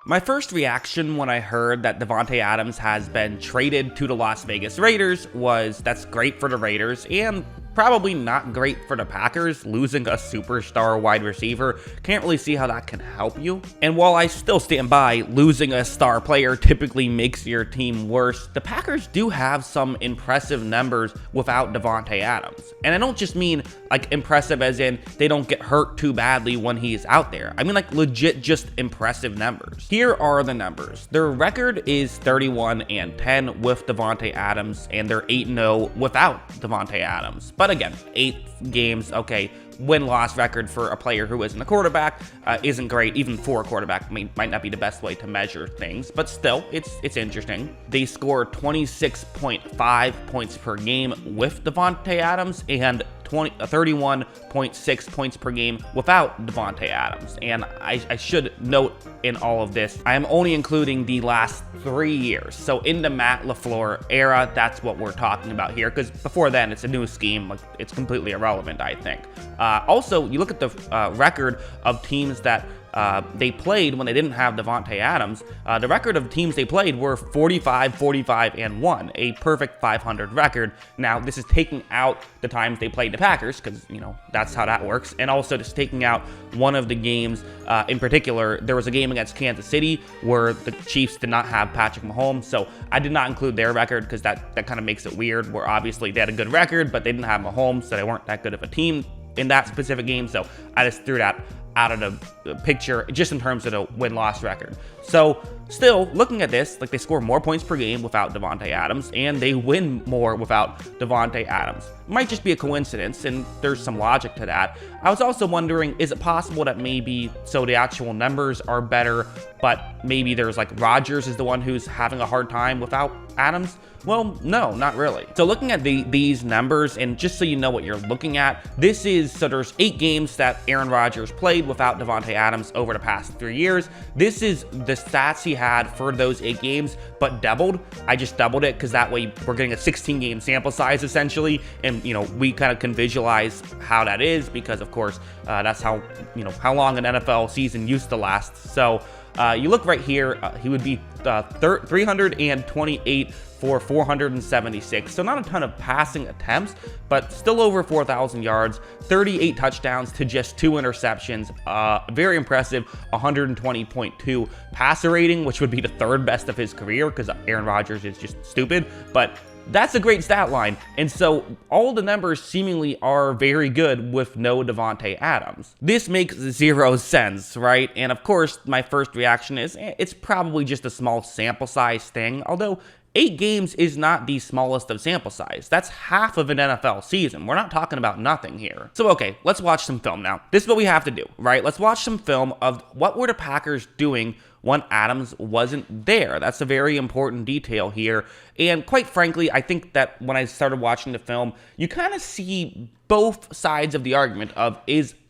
My first reaction when I heard that Davante Adams has been traded to the Las Vegas Raiders was that's great for the Raiders and probably not great for the Packers. Losing a superstar wide receiver, can't really see how that can help you. And while I still stand by losing a star player typically makes your team worse, the Packers do have some impressive numbers without Davante Adams. And I don't just mean like impressive as in they don't get hurt too badly when he's out there. I mean like legit just impressive numbers. Here are the numbers. Their record is 31-10 with Davante Adams, and they're 8-0 without Davante Adams. But again, 8 games, okay, win-loss record for a player who isn't a quarterback isn't great. Even for a quarterback, might not be the best way to measure things, but still, it's interesting. They score 26.5 points per game with Davante Adams and 31.6 points per game without Davante Adams. And I should note in all of this, I am only including the last 3 years. So in the Matt LaFleur era, that's what we're talking about here, because before then, it's a new scheme. Like, it's completely irrelevant, I think. Also, you look at the record of teams that they played when they didn't have Davante Adams. The record of teams they played were 45-45-1, a perfect 500 record. Now, this is taking out the times they played the Packers, because, you know, that's how that works, and also just taking out one of the games in particular. There was a game against Kansas City where the Chiefs did not have Patrick Mahomes, so I did not include their record because that kind of makes it weird, where obviously they had a good record, but they didn't have Mahomes, so they weren't that good of a team in that specific game, so I just threw that out of the picture just in terms of the win-loss record. So still, looking at this, like they score more points per game without Davante Adams, and they win more without Davante Adams. Might just be a coincidence, and there's some logic to that. I was also wondering, is it possible that maybe so the actual numbers are better, but maybe there's like Rodgers is the one who's having a hard time without Adams? Well, no, not really. So looking at these numbers, and just so you know what you're looking at, so there's 8 games that Aaron Rodgers played without Davante Adams over the past 3 years. This is the stats he had for those 8 games, but doubled. I just doubled it because that way we're getting a 16-game sample size essentially, and you know we kind of can visualize how that is because of course that's how long an NFL season used to last. So you look right here, he would be 328 for 476. So not a ton of passing attempts, but still over 4,000 yards, 38 touchdowns to just 2 interceptions. Very impressive, 120.2 passer rating, which would be the 3rd best of his career because Aaron Rodgers is just stupid, but that's a great stat line. And so all the numbers seemingly are very good with no Davante Adams. This makes 0 sense, right? And of course, my first reaction is it's probably just a small sample size thing, although 8 games is not the smallest of sample size. That's half of an NFL season. We're not talking about nothing here. So okay, let's watch some film now. This is what we have to do, right? Let's watch some film of what were the Packers doing when Adams wasn't there. That's a very important detail here. And quite frankly, I think that when I started watching the film, you kind of see both sides of the argument of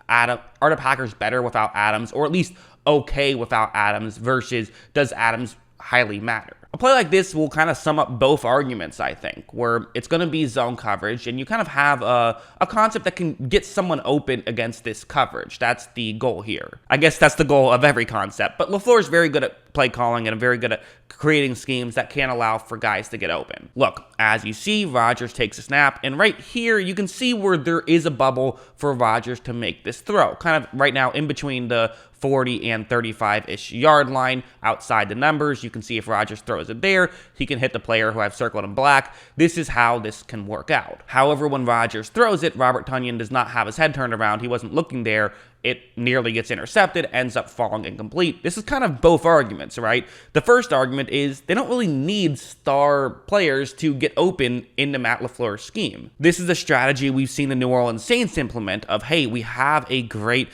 are the Packers better without Adams, or at least okay without Adams, versus does Adams highly matter? A play like this will kind of sum up both arguments, I think, where it's going to be zone coverage, and you kind of have a concept that can get someone open against this coverage. That's the goal here. I guess that's the goal of every concept, but LaFleur is very good at play calling and very good at creating schemes that can allow for guys to get open. Look, as you see, Rodgers takes a snap, and right here, you can see where there is a bubble for Rodgers to make this throw. Kind of right now in between the 40 and 35-ish yard line outside the numbers. You can see if Rodgers throws it there, he can hit the player who I've circled in black. This is how this can work out. However, when Rodgers throws it, Robert Tonyan does not have his head turned around. He wasn't looking there. It nearly gets intercepted, ends up falling incomplete. This is kind of both arguments, right? The first argument is they don't really need star players to get open in the Matt LaFleur scheme. This is a strategy we've seen the New Orleans Saints implement of, hey, we have a great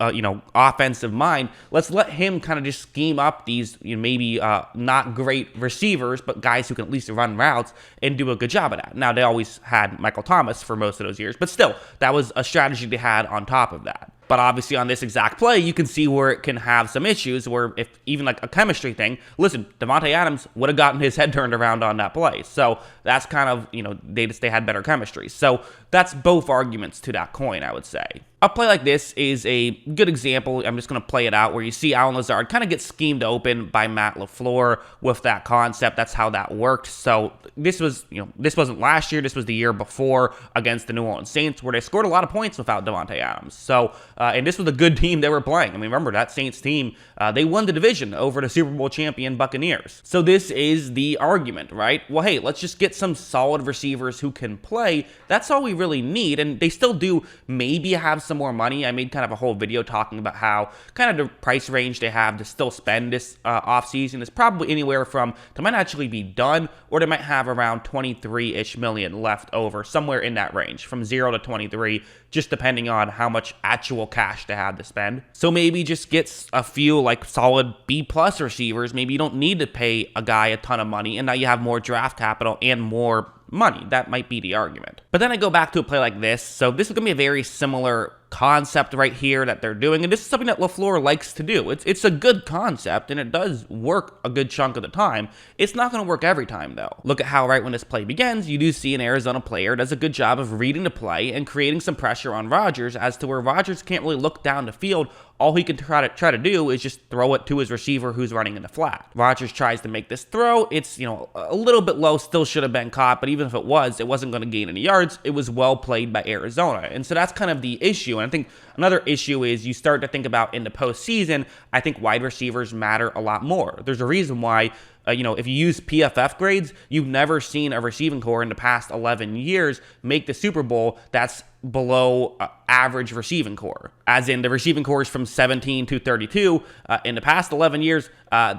offensive mind. Let's let him kind of just scheme up these maybe not great receivers, but guys who can at least run routes and do a good job of that. Now, they always had Michael Thomas for most of those years, but still, that was a strategy they had on top of that. But obviously on this exact play, you can see where it can have some issues where if even like a chemistry thing, listen, Davante Adams would have gotten his head turned around on that play. So that's kind of, they had better chemistry. So that's both arguments to that coin, I would say. A play like this is a good example. I'm just going to play it out where you see Allen Lazard kind of get schemed open by Matt LaFleur with that concept. That's how that worked. So this was, this wasn't last year. This was the year before against the New Orleans Saints where they scored a lot of points without Davante Adams. So, and this was a good team they were playing. I mean, remember that Saints team, they won the division over the Super Bowl champion Buccaneers. So this is the argument, right? Well, hey, let's just get some solid receivers who can play. That's all we really need. And they still do maybe have some more money. I made kind of a whole video talking about how kind of the price range they have to still spend this offseason is probably anywhere from, they might actually be done, or they might have around 23-ish million left over, somewhere in that range, from 0 to 23, just depending on how much actual cash they have to spend. So maybe just get a few like solid B-plus receivers. Maybe you don't need to pay a guy a ton of money, and now you have more draft capital and more money. That might be the argument. But then I go back to a play like this. So this is going to be a very similar concept right here that they're doing, and this is something that LaFleur likes to do. It's a good concept, and it does work a good chunk of the time. It's not going to work every time, though. Look at how right when this play begins, you do see an Arizona player does a good job of reading the play and creating some pressure on Rodgers as to where Rodgers can't really look down the field. All he can try to do is just throw it to his receiver who's running in the flat. Rodgers tries to make this throw. It's, a little bit low, still should have been caught, but even if it wasn't going to gain any yards. It was well played by Arizona. And so that's kind of the issue. And I think another issue is you start to think about in the postseason, I think wide receivers matter a lot more. There's a reason why if you use PFF grades, you've never seen a receiving core in the past 11 years make the Super Bowl that's below average receiving core. As in the receiving cores from 17 to 32, in the past 11 years,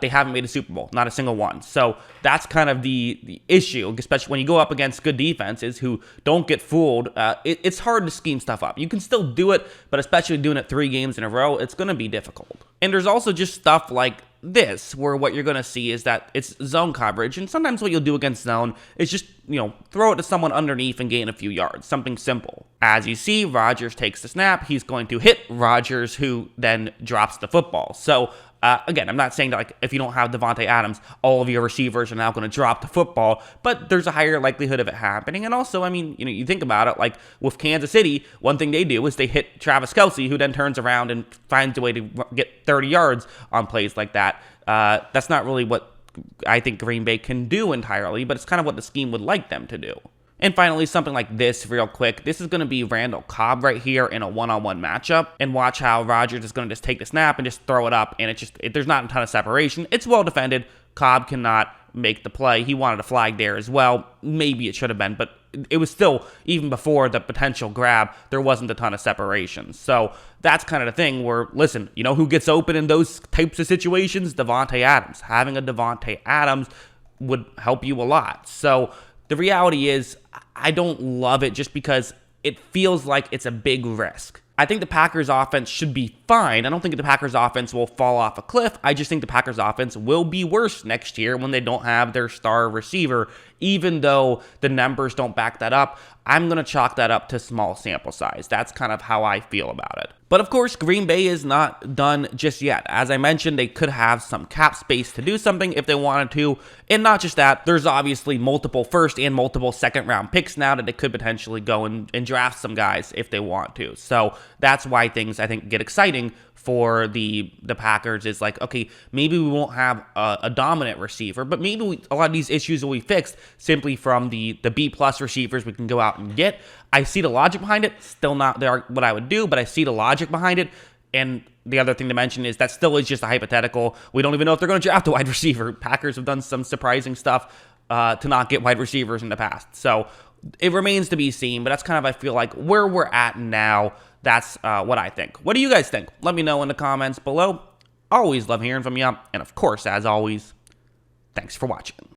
they haven't made a Super Bowl, not a single one. So that's kind of the issue, especially when you go up against good defenses who don't get fooled. It's hard to scheme stuff up. You can still do it, but especially doing it 3 games in a row, it's going to be difficult. And there's also just stuff like this, where what you're going to see is that it's zone coverage, and sometimes what you'll do against zone is just, throw it to someone underneath and gain a few yards, something simple. As you see, Rodgers takes the snap, he's going to hit Rodgers, who then drops the football. So, again, I'm not saying that if you don't have Davante Adams, all of your receivers are now going to drop the football, but there's a higher likelihood of it happening. And also, you think about it, like with Kansas City, one thing they do is they hit Travis Kelce, who then turns around and finds a way to get 30 yards on plays like that. That's not really what I think Green Bay can do entirely, but it's kind of what the scheme would like them to do. And finally, something like this real quick. This is going to be Randall Cobb right here in a one-on-one matchup. And watch how Rodgers is going to just take the snap and just throw it up. And there's not a ton of separation. It's well defended. Cobb cannot make the play. He wanted a flag there as well. Maybe it should have been, but it was still, even before the potential grab, there wasn't a ton of separation. So that's kind of the thing where, listen, who gets open in those types of situations? Davante Adams. Having a Davante Adams would help you a lot. So the reality is, I don't love it just because it feels like it's a big risk. I think the Packers offense should be fine. I don't think the Packers offense will fall off a cliff. I just think the Packers offense will be worse next year when they don't have their star receiver. Even though the numbers don't back that up, I'm going to chalk that up to small sample size. That's kind of how I feel about it. But of course, Green Bay is not done just yet. As I mentioned, they could have some cap space to do something if they wanted to. And not just that, there's obviously multiple first and multiple second round picks now that they could potentially go and draft some guys if they want to. So that's why things, I think, get exciting for the Packers. Is like, okay, maybe we won't have a dominant receiver, but maybe a lot of these issues will be fixed simply from the B-plus receivers we can go out and get. I see the logic behind it. Still not there what I would do, but I see the logic behind it. And the other thing to mention is that still is just a hypothetical. We don't even know if they're going to draft a wide receiver. Packers have done some surprising stuff to not get wide receivers in the past. So it remains to be seen, but that's kind of, I feel like, where we're at now. That's what I think. What do you guys think? Let me know in the comments below. Always love hearing from you. And of course, as always, thanks for watching.